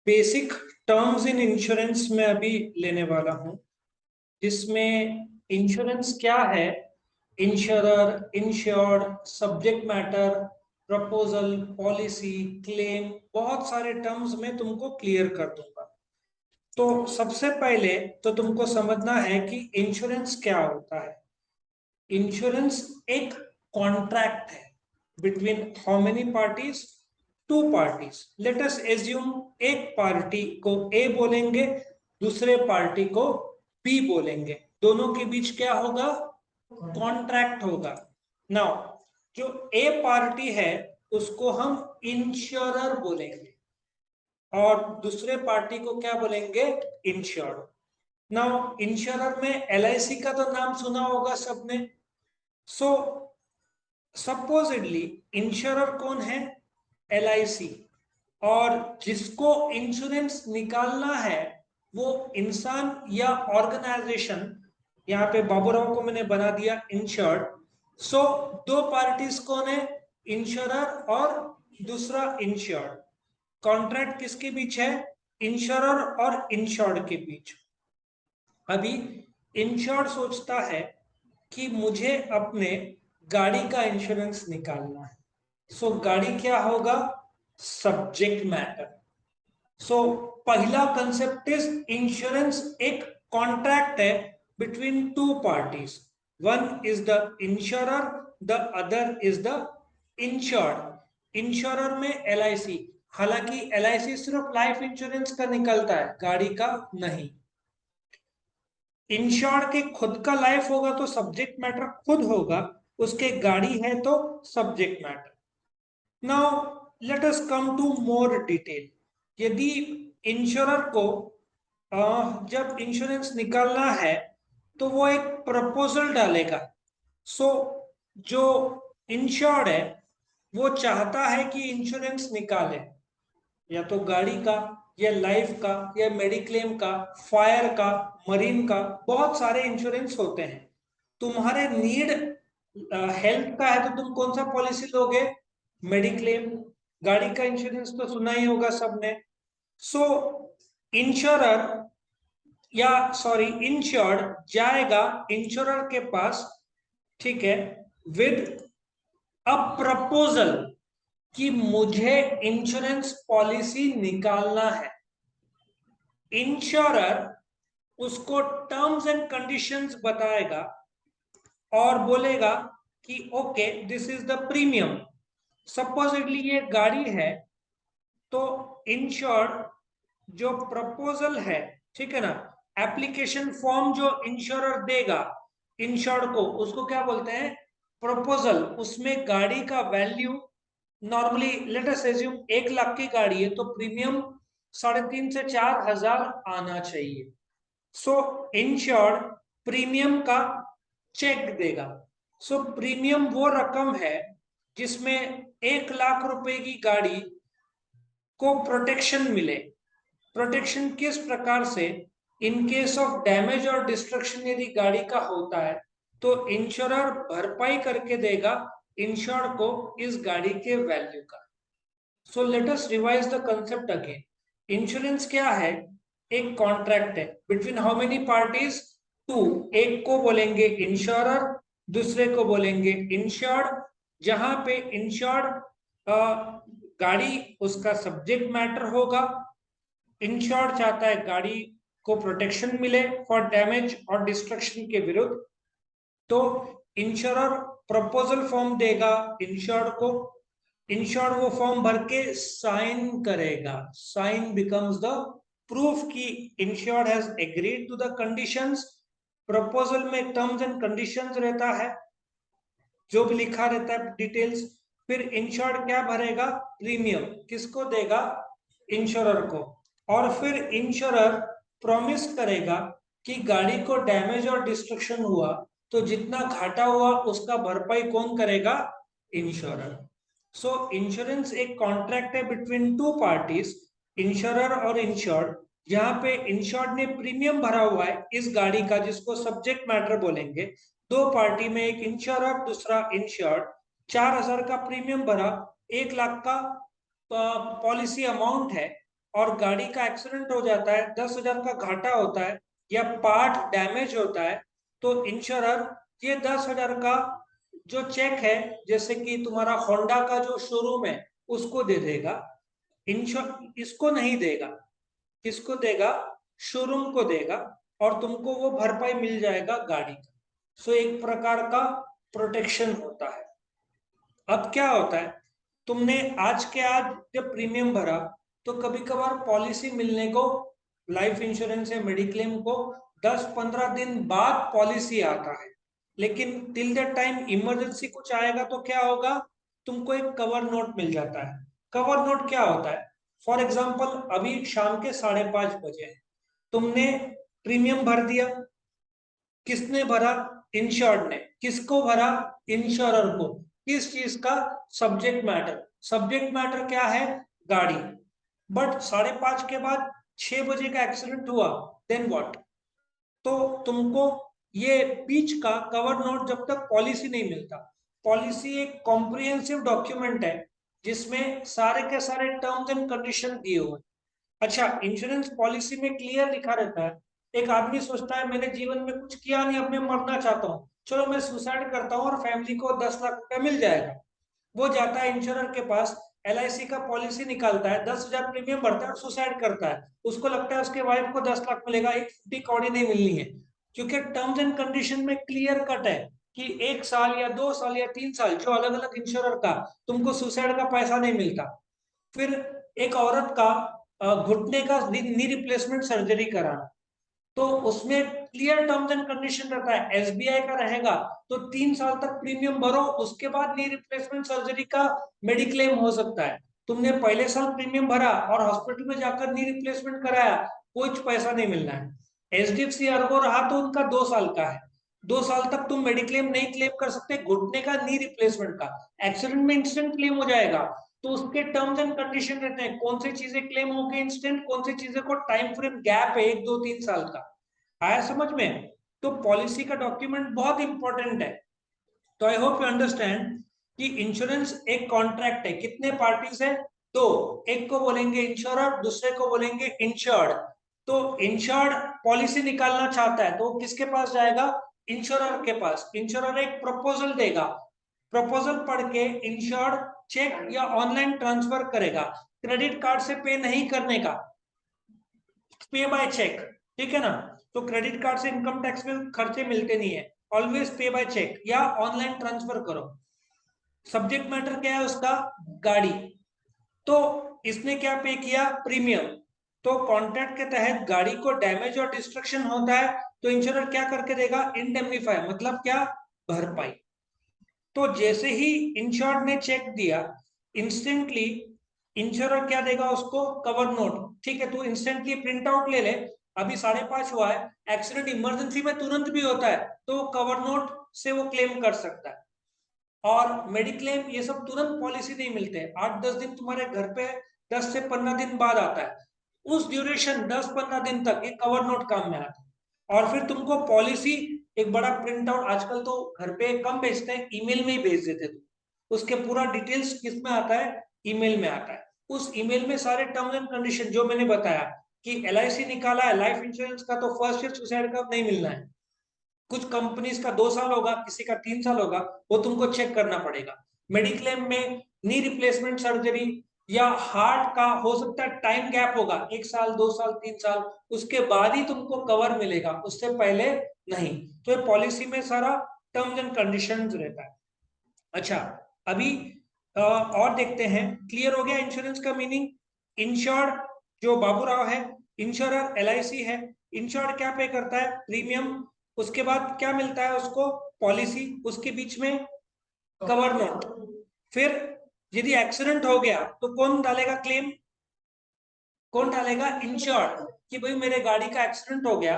Basic terms in insurance में अभी लेने वाला हूं, जिसमें इंश्योरेंस क्या है, insurer, insured, subject matter, proposal, policy, claim, बहुत सारे टर्म्स में तुमको क्लियर कर दूंगा। तो सबसे पहले तो तुमको समझना है कि इंश्योरेंस क्या होता है। इंश्योरेंस एक कॉन्ट्रैक्ट है between how many parties, two parties. Let us assume एक पार्टी को ए बोलेंगे, दूसरे पार्टी को बी बोलेंगे, दोनों के बीच क्या होगा, कॉन्ट्रैक्ट होगा। नाउ जो ए पार्टी है उसको हम इंश्योरर बोलेंगे और दूसरे पार्टी को क्या बोलेंगे, इंश्योर्ड। नाउ इंश्योरर में एलआईसी का तो नाम सुना होगा सबने। सो सपोजिटली इंश्योरर कौन है, एलआईसी, और जिसको इंश्योरेंस निकालना है वो इंसान या ऑर्गेनाइजेशन, यहाँ पे बाबूराव को मैंने बना दिया इंश्योर्ड। सो दो पार्टीज कौन है, इंश्योरर और दूसरा इंश्योर्ड। कॉन्ट्रैक्ट किसके बीच है, इंश्योरर और इंश्योर्ड के बीच। अभी इंश्योर्ड सोचता है कि मुझे अपने गाड़ी का इंश्योरेंस निकालना है। सो गाड़ी क्या होगा, सब्जेक्ट मैटर। सो पहला कंसेप्ट इज इंश्योरेंस एक कॉन्ट्रैक्ट है between two parties. One is the insurer, the other is the insured. Insurer में एलआईसी, हालांकि एलआईसी सिर्फ लाइफ इंश्योरेंस का निकलता है, गाड़ी का नहीं। इंश्योर्ड के खुद का लाइफ होगा तो सब्जेक्ट मैटर खुद होगा, उसके गाड़ी है तो subject matter. Now let us come to more detail. यदि इंश्योरर को जब इंश्योरेंस निकालना है तो वो एक प्रपोजल डालेगा। सो जो इंश्योर्ड है वो चाहता है कि इंश्योरेंस निकाले, या तो गाड़ी का, या लाइफ का, या मेडिक्लेम का, फायर का, मरीन का, बहुत सारे इंश्योरेंस होते हैं। तुम्हारे नीड हेल्थ का है तो तुम कौन सा पॉलिसी लोगे, मेडिक्लेम। गाड़ी का इंश्योरेंस तो सुना ही होगा सबने। सो इंश्योरर या सॉरी इंश्योर्ड जाएगा इंश्योरर के पास, ठीक है, विद अ प्रपोजल कि मुझे इंश्योरेंस पॉलिसी निकालना है। इंश्योरर उसको टर्म्स एंड कंडीशंस बताएगा और बोलेगा कि okay this is the premium. Supposedly ये गाड़ी है तो इंश्योर्ड जो प्रपोजल है, ठीक है ना, एप्लीकेशन फॉर्म जो इंश्योरर देगा इंश्योर्ड को, उसको क्या बोलते हैं, प्रपोजल। उसमें गाड़ी का value normally late us assume 1 lakh की गाड़ी है तो प्रीमियम 3,500 से 4,000 आना चाहिए। सो इंश्योर्ड प्रीमियम का चेक देगा। सो प्रीमियम वो रकम है जिसमें 1 लाख रुपए की गाड़ी को प्रोटेक्शन मिले। प्रोटेक्शन किस प्रकार से, इन केस ऑफ डैमेज और डिस्ट्रक्शन यदि गाड़ी का होता है तो इंश्योरर भरपाई करके देगा इंश्योर्ड को इस गाड़ी के वैल्यू का। So let us revise the concept again. Insurance क्या है, एक कॉन्ट्रैक्ट है between how many parties, two. एक को बोलेंगे इंश्योरर, दूसरे को बोलेंगे इंश्योर्ड। जहां पे इंश्योर्ड गाड़ी उसका सब्जेक्ट मैटर होगा, इंश्योर्ड चाहता है गाड़ी को प्रोटेक्शन मिले फॉर डैमेज और डिस्ट्रक्शन के विरुद्ध, तो इंश्योरर प्रपोजल फॉर्म देगा इंश्योर्ड को। इंश्योर्ड वो फॉर्म भर के साइन करेगा, साइन बिकम्स द प्रूफ कि insured has agreed to the conditions. Proposal में टर्म्स एंड कंडीशंस रहता है, जो भी लिखा रहता है डिटेल्स। फिर इंश्योर्ड क्या भरेगा, प्रीमियम किसको देगा, इंश्योरर को। और फिर इंश्योरर प्रॉमिस करेगा कि गाड़ी को डैमेज और डिस्ट्रक्शन हुआ तो जितना घाटा हुआ उसका भरपाई कौन करेगा, इंश्योरर। सो इंश्योरेंस एक कॉन्ट्रैक्ट है बिटवीन टू पार्टीज, इंश्योरर और इंश्योर्ड। यहाँ पे इंश्योर्ड ने प्रीमियम भरा हुआ है इस गाड़ी का जिसको सब्जेक्ट मैटर बोलेंगे। दो पार्टी में, एक इंश्योरर दूसरा इंश्योर्ड, 4,000 का प्रीमियम भरा, 1 लाख का पॉलिसी अमाउंट है और गाड़ी का एक्सीडेंट हो जाता है, 10,000 का घाटा होता है या पार्ट डैमेज होता है, तो इंश्योरर ये 10,000 का जो चेक है, जैसे कि तुम्हारा होंडा का जो शोरूम है उसको दे देगा। इसको नहीं देगा, किसको देगा? शोरूम को देगा, और तुमको वो भरपाई मिल जाएगा गाड़ी का। सो एक प्रकार का प्रोटेक्शन होता है। अब क्या होता है, तुमने आज के आज जब प्रीमियम भरा, तो कभी कभार पॉलिसी मिलने को, लाइफ इंश्योरेंस या मेडिक्लेम को 10-15 दिन बाद पॉलिसी आता है, लेकिन टिल द टाइम इमरजेंसी कुछ आएगा तो क्या होगा, तुमको एक कवर नोट मिल जाता है। कवर नोट क्या होता है? फॉर एग्जाम्पल अभी शाम के 5:30 बजे है, तुमने प्रीमियम भर दिया। किसने भरा? इंश्योर्ड ने। किसको भरा? इंश्योरर को। किस चीज का? Subject matter. सब्जेक्ट मैटर क्या है? गाड़ी। बट 5:30 के बाद 6 बजे का एक्सीडेंट हुआ, देन व्हाट? तो तुमको ये बीच का कवर नोट जब तक पॉलिसी नहीं मिलता, पॉलिसी एक कॉम्प्रिहेंसिव डॉक्यूमेंट है जिसमें सारे के सारे टर्म्स एंड कंडीशन दिए हुए। अच्छा, इंश्योरेंस पॉलिसी में क्लियर लिखा रहता है। एक आदमी सोचता है मैंने जीवन में कुछ किया नहीं, अब मैं मरना चाहता हूँ, चलो मैं सुसाइड करता हूँ और फैमिली को 10 लाख रुपया मिल जाएगा। वो जाता है इंश्योरर के पास, LIC का पॉलिसी निकालता है, 10,000 प्रीमियम भरता है और सुसाइड करता है। उसको लगता है उसके वाइफ को 10 लाख मिलेगा, एक फुटी कौड़ी नहीं मिलनी है, क्योंकि टर्म्स एंड कंडीशन में क्लियर कट है कि 1 साल या 2 साल या 3 साल, जो अलग अलग इंश्योरर का, तुमको सुसाइड का पैसा नहीं मिलता। फिर एक औरत का घुटने का नी रिप्लेसमेंट सर्जरी कराना, तो उसमें क्लियर टर्म्स एंड कंडीशन रहता है। SBI का रहेगा तो 3 साल तक प्रीमियम भरो, उसके बाद नी रिप्लेसमेंट सर्जरी का मेडिक्लेम हो सकता है। तुमने पहले साल प्रीमियम भरा और हॉस्पिटल में जाकर नी रिप्लेसमेंट कराया, कुछ पैसा नहीं मिलना है। HDFC अर्गो रहा तो उनका 2 साल का है, 2 साल तक तुम मेडिक्लेम नहीं क्लेम कर सकते घुटने का नी रिप्लेसमेंट का। एक्सीडेंट में इंस्टेंट क्लेम हो जाएगा, तो उसके टर्म्स एंड कंडीशन रहते हैं, कौन सी चीजें क्लेम होगी इंस्टेंट, कौन सी चीजें को टाइम फ्रेम गैप है 1 2 3 साल का। आया समझ में? तो पॉलिसी का डॉक्यूमेंट बहुत इंपॉर्टेंट है। तो आई होप यू अंडरस्टैंड कि इंश्योरेंस एक कॉन्ट्रैक्ट है। कितने पार्टीज है? दो। एक को बोलेंगे इंश्योरर, दूसरे को बोलेंगे इंश्योर्ड। तो इंश्योर्ड पॉलिसी निकालना चाहता है तो किसके पास जाएगा? इंश्योरर के पास। इंश्योरर एक प्रपोजल देगा, प्रपोजल पढ़ के इंश्योर्ड चेक या ऑनलाइन ट्रांसफर करेगा। क्रेडिट कार्ड से पे नहीं करने का, पे बाय चेक, ठीक है ना? तो क्रेडिट कार्ड से इनकम टैक्स में खर्चे मिलते नहीं है, ऑलवेज पे बाय चेक या ऑनलाइन ट्रांसफर करो। सब्जेक्ट मैटर क्या है उसका? गाड़ी। तो इसने क्या पे किया? प्रीमियम। तो कॉन्ट्रैक्ट के तहत गाड़ी को डैमेज और डिस्ट्रक्शन होता है तो इंश्योरर क्या करके देगा? इंडेमनीफाई, मतलब क्या? भरपाई। तो जैसे ही इंश्योर्ड ने चेक दिया, इंस्टेंटली इंश्योरर क्या देगा उसको? Cover note. ठीक है, तू इंस्टेंटली प्रिंट आउट ले ले। अभी 5:30 हुआ है, एक्सीडेंट इमरजेंसी में तुरंत भी होता है तो कवर नोट से वो क्लेम कर सकता है। और मेडिक्लेम ये सब तुरंत पॉलिसी नहीं मिलते, 8-10 दिन तुम्हारे घर पे, 10 से 15 दिन बाद आता है। उस ड्यूरेशन 10-15 दिन तक ये कवर नोट काम में आता है। और फिर तुमको पॉलिसी एक बड़ा प्रिंट आउट, आजकल तो घर पे कम भेजते हैं, ईमेल में ही भेज देते थे। उसके पूरा डिटेल्स किस में आता है? ईमेल में आता है। उस ईमेल में सारे टर्म्स एंड कंडीशन जो मैंने बताया कि LIC निकाला है लाइफ इंश्योरेंस का, तो फर्स्ट ईयर सुसाइड का नहीं मिलना है। कुछ कंपनीज का 2 साल होगा, किसी का 3 साल होगा, वो तुमको चेक करना पड़ेगा। मेडिक्लेम में नी रिप्लेसमेंट सर्जरी या हार्ट का हो सकता है टाइम गैप होगा, 1 साल 2 साल 3 साल, उसके बाद ही तुमको कवर मिलेगा, उससे पहले नहीं। तो ये पॉलिसी में सारा टर्म्स एंड कंडीशंस रहता है। अच्छा, अभी और देखते हैं। क्लियर हो गया इंश्योरेंस का मीनिंग? इंश्योर्ड जो बाबूराव है, इंश्योरर LIC है। इंश्योर्ड क्या पे करता है? प्रीमियम। उसके बाद क्या मिलता है उसको? पॉलिसी। उसके बीच में कवर नोट। फिर यदि एक्सीडेंट हो गया तो कौन डालेगा क्लेम? कौन डालेगा? इंश्योर्ड। कि भाई मेरे गाड़ी का एक्सीडेंट हो गया,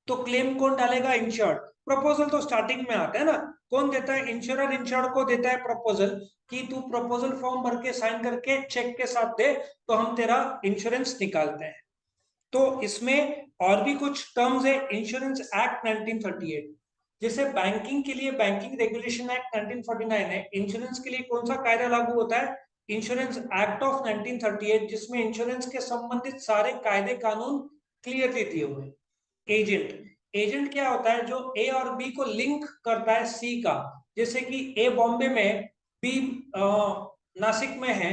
तो क्लेम कौन डालेगा? इंश्योर्ड। प्रपोजल तो स्टार्टिंग में आता है ना, कौन देता है? इंश्योरर इंश्योर्ड को देता है प्रपोजल कि तू प्रपोजल फॉर्म भर के साइन करके चेक के साथ दे, तो हम तेरा इंश्योरेंस निकालते हैं। तो इसमें और भी कुछ टर्म्स है। इंश्योरेंस एक्ट 1938, जैसे बैंकिंग के लिए बैंकिंग रेगुलेशन एक्ट 1949 है, इंश्योरेंस के लिए कौन सा कायदा लागू होता है? इंश्योरेंस एक्ट ऑफ 1938, जिसमें इंश्योरेंस के संबंधित सारे कायदे कानून क्लियरली दिए हुए। एजेंट क्या होता है? जो ए और बी को लिंक करता है सी का। जैसे कि ए बॉम्बे में, बी नासिक में है,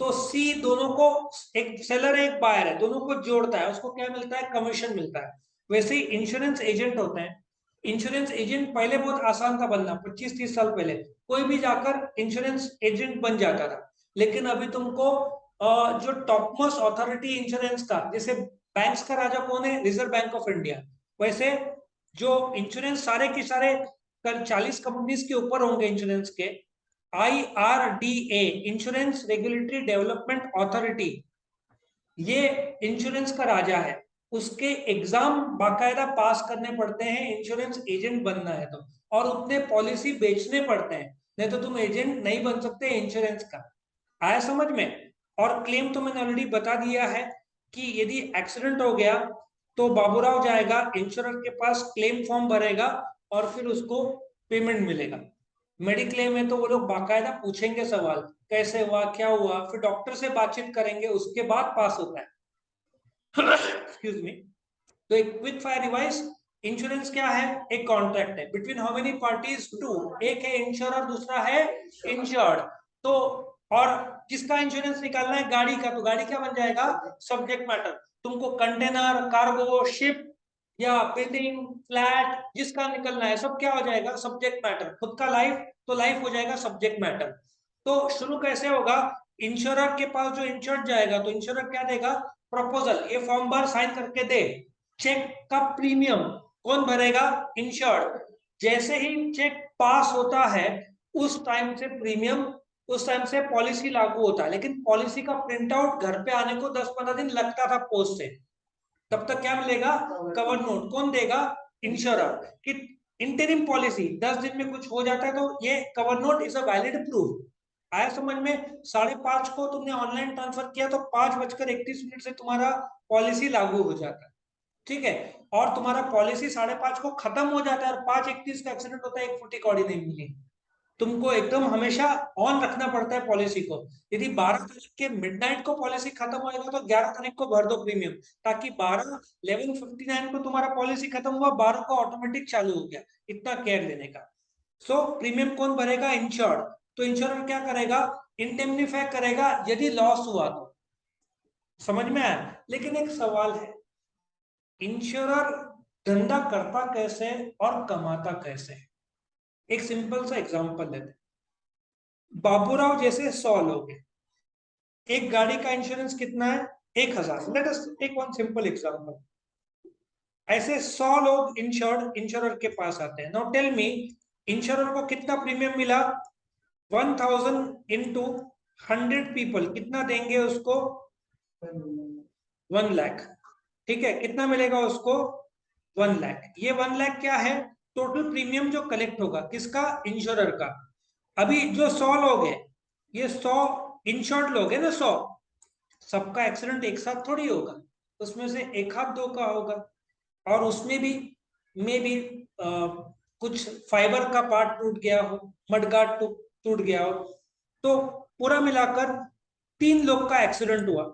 तो सी दोनों को, एक सेलर है एक बायर है, दोनों को जोड़ता है, उसको क्या मिलता है? कमीशन मिलता है। वैसे ही इंश्योरेंस एजेंट होते हैं। इंश्योरेंस एजेंट पहले बहुत आसान था बनना, 25-30 साल पहले कोई भी जाकर इंश्योरेंस एजेंट बन जाता था। लेकिन अभी तुमको जो टॉप मोस्ट अथॉरिटी इंश्योरेंस का, जैसे बैंक्स का राजा कौन है? Reserve bank of India. वैसे जो इंश्योरेंस सारे के सारे कल 40 कंपनीज के ऊपर होंगे इंश्योरेंस के, IRDA, insurance regulatory development authority, ये इंश्योरेंस का राजा है। उसके एग्जाम बाकायदा पास करने पड़ते हैं इंश्योरेंस एजेंट बनना है तो, और उतने पॉलिसी बेचने पड़ते हैं, नहीं तो तुम एजेंट नहीं बन सकते इंश्योरेंस का। आया समझ में? और क्लेम तो मैंने ऑलरेडी बता दिया है कि यदि एक्सीडेंट हो गया तो बाबूराव जाएगा इंश्योरर के पास, क्लेम फॉर्म भरेगा और फिर उसको पेमेंट मिलेगा। मेडिक्लेम में तो वो लोग बाकायदा पूछेंगे सवाल, कैसे हुआ, क्या हुआ, फिर डॉक्टर से बातचीत करेंगे, उसके बाद पास होता है। Excuse me. तो एक क्विक फायर रिवाइज, इंश्योरेंस क्या है? एक कॉन्ट्रैक्ट है between how many parties? Two. एक है इंश्योरर, दूसरा है इंश्योर्ड। तो और किसका इंश्योरेंस निकालना है? गाड़ी का, तो गाड़ी क्या बन जाएगा? Subject matter. तुमको कंटेनर, कार्गो, शिप या बिल्डिंग, फ्लैट, जिसका निकलना है सब क्या हो जाएगा? Subject matter. खुद का लाइफ, तो लाइफ हो जाएगा सब्जेक्ट मैटर। तो शुरू कैसे होगा? इंश्योरर के पास जो इंश्योर्ड जाएगा तो इंश्योरर क्या देगा? प्रपोजल, ये फॉर्म भर, साइन करके दे। चेक का प्रीमियम कौन भरेगा? इंश्योर्ड। जैसे ही चेक पास होता है उस टाइम से प्रीमियम, उस टाइम से पॉलिसी लागू होता है। लेकिन पॉलिसी का प्रिंट आउट घर पे आने को 10-15 दिन लगता था पोस्ट से। तब तक क्या मिलेगा? Cover note. कौन देगा? इंश्योरर। कि इंटरिम पॉलिसी 10 दिन में कुछ हो जाता है तो ये cover note is a valid proof. आया समझ में? 5:30 को तुमने ऑनलाइन ट्रांसफर किया तो 5:31 से तुम्हारा पॉलिसी लागू हो जाता है। ठीक है? और तुम्हारा पॉलिसी 5:30 को खत्म हो जाता है और 5:31 का एक्सीडेंट होता है, 1 फुटी कौड़ी नहीं मिली। तुमको एकदम हमेशा ऑन रखना पड़ता है पॉलिसी को। यदि 12 तारीख के मिडनाइट को पॉलिसी खत्म होएगा तो 11 तारीख को भर दो प्रीमियम, ताकि 11:59 को तुम्हारा पॉलिसी खत्म हुआ, 12 को ऑटोमेटिक चालू हो गया। इतना केयर लेने का। सो प्रीमियम कौन भरेगा? इंश्योर्ड। तो इंश्योर क्या करेगा? इंडेमनीफाई करेगा यदि लॉस हुआ तो। समझ में आया? लेकिन एक सवाल है, इंश्योरर धंधा करता कैसे और कमाता कैसे? एक सिंपल सा एग्जांपल लेते हैं। बाबूराव जैसे 100 लोग हैं, एक गाड़ी का इंश्योरेंस कितना है? 1000। Let us take one simple example. ऐसे 100 लोग इंश्योरर के पास आते हैं। नाउ टेल मी, इंश्योरर को कितना प्रीमियम मिला? 1000 इंटू 100 पीपल, कितना देंगे उसको? 1 लाख। ठीक है, कितना मिलेगा उसको? 1 लाख। ये 1 लाख क्या है? टोटल प्रीमियम जो कलेक्ट होगा, किसका? इंश्योरर का। अभी जो 100 लोग हैं, ये 100 इंश्योर्ड लोग हैं ना, 100, सबका एक्सीडेंट एक साथ थोड़ी होगा, उसमें से एक हाथ दो का होगा। और उसमें भी मे भी कुछ फाइबर का पार्ट टूट गया हो, मडगार्ड टूट गया हो, तो पूरा मिलाकर 3 लोग का एक्सीडेंट हुआ।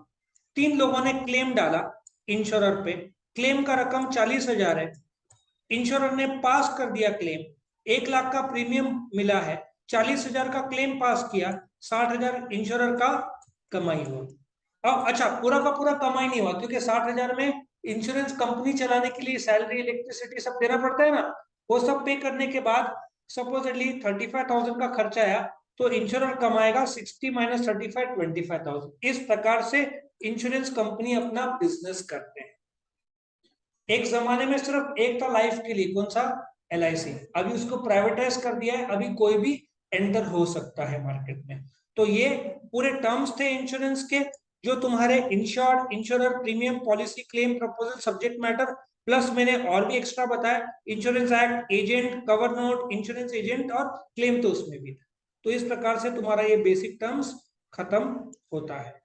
3 लोगों ने क्लेम डाला इंश्योरर पे। क्लेम का रकम 40,000 है। इंश्योरर ने पास कर दिया क्लेम, 1 लाख का प्रीमियम मिला है, 40,000 का क्लेम पास किया, 60,000 इंश्योरर का कमाई हुआ। अब अच्छा, पूरा का पूरा कमाई नहीं हुआ, क्योंकि 60,000 में इंश्योरेंस कंपनी चलाने के लिए सैलरी, इलेक्ट्रिसिटी सब देना पड़ता है ना। वो सब पे करने के बाद सपोजली 35,000 का खर्चा आया, तो इंश्योरर कमाएगा 60 माइनस 35, 25,000। इस प्रकार से इंश्योरेंस कंपनी अपना बिजनेस करते हैं। एक जमाने में सिर्फ एक था लाइफ के लिए, कौन सा? LIC। अभी उसको प्राइवेटाइज कर दिया है, अभी कोई भी एंटर हो सकता है मार्केट में। तो ये पूरे टर्म्स थे इंश्योरेंस के, जो तुम्हारे insured, insurer, premium, policy, claim, proposal, subject matter, plus मैंने और भी एक्स्ट्रा बताया, insurance act, agent, cover note, insurance agent और क्लेम तो उसमें भी था। तो इस प्रकार से तुम्हारा ये बेसिक टर्म्स खत्म होता है।